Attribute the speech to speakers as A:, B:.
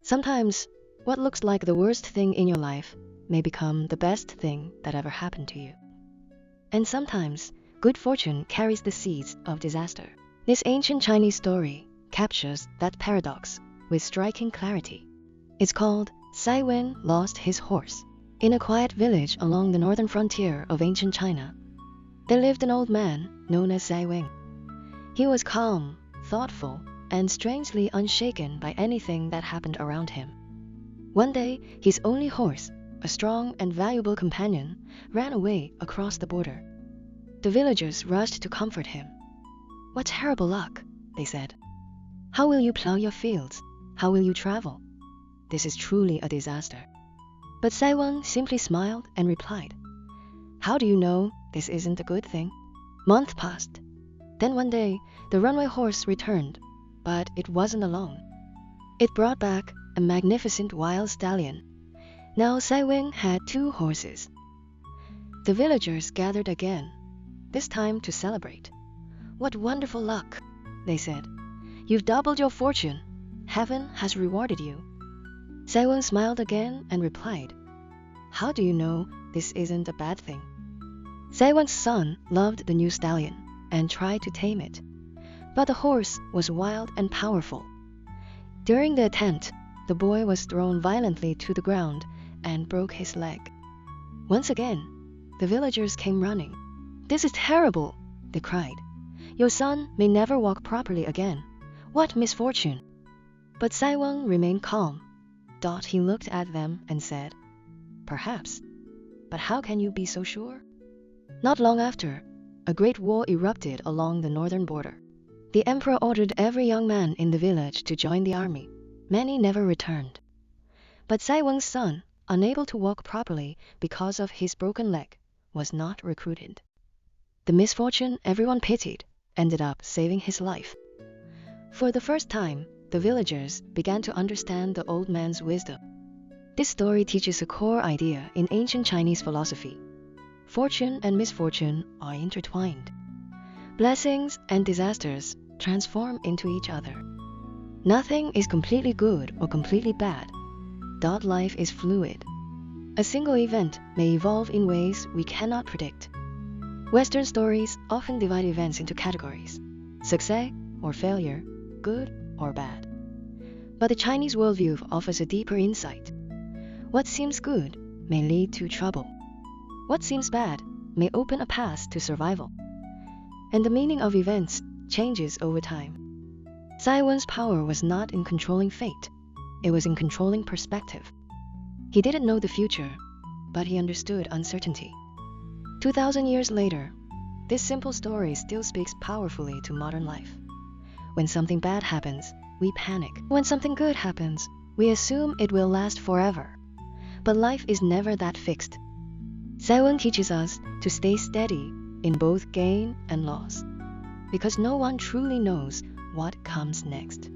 A: Sometimes, what looks like the worst thing in your life may become the best thing that ever happened to you. And sometimes, good fortune carries the seeds of disaster. This ancient Chinese story captures that paradox with striking clarity. It's called Sai Weng Lost His Horse. In a quiet village along the northern frontier of ancient China, there lived an old man known as Sai Weng. He was calm, thoughtful, and strangely unshaken by anything that happened around him. One day, his only horse, a strong and valuable companion, ran away across the border. The villagers rushed to comfort him. "What terrible luck," they said. "How will you plow your fields? How will you travel? This is truly a disaster." But Sai Weng simply smiled and replied, "How do you know this isn't a good thing?" Months passed. Then one day, the runaway horse returned, but it wasn't alone. It brought back a magnificent wild stallion. Now Sai Weng had two horses. The villagers gathered again, this time to celebrate. "What wonderful luck," they said. "You've doubled your fortune. Heaven has rewarded you." Sai Weng smiled again and replied, "How do you know this isn't a bad thing?" Sai Weng's son loved the new stallion and tried to tame it, but the horse was wild and powerful. During the attempt, the boy was thrown violently to the ground and broke his leg. Once again, the villagers came running. "This is terrible," they cried. "Your son may never walk properly again. What misfortune!" But Sai Weng remained calm. He looked at them and said, "Perhaps, but how can you be so sure?" Not long after, a great war erupted along the northern border. The emperor ordered every young man in the village to join the army. Many never returned. But Sai Weng's son, unable to walk properly because of his broken leg, was not recruited. The misfortune everyone pitied ended up saving his life. For the first time, the villagers began to understand the old man's wisdom. This story teaches a core idea in ancient Chinese philosophy. Fortune and misfortune are intertwined. Blessings and disasters transform into each other. Nothing is completely good or completely bad. Life is fluid. A single event may evolve in ways we cannot predict. Western stories often divide events into categories: success or failure, good or bad. But the Chinese worldview offers a deeper insight. What seems good may lead to trouble. What seems bad may open a path to survival. And the meaning of events changes over time. Sai Wen's power was not in controlling fate. It was in controlling perspective. He didn't know the future, but he understood uncertainty. 2,000 years later, this simple story still speaks powerfully to modern life. When something bad happens, we panic. When something good happens, we assume it will last forever. But life is never that fixed. Sai Weng teaches us to stay steady in both gain and loss, because no one truly knows what comes next.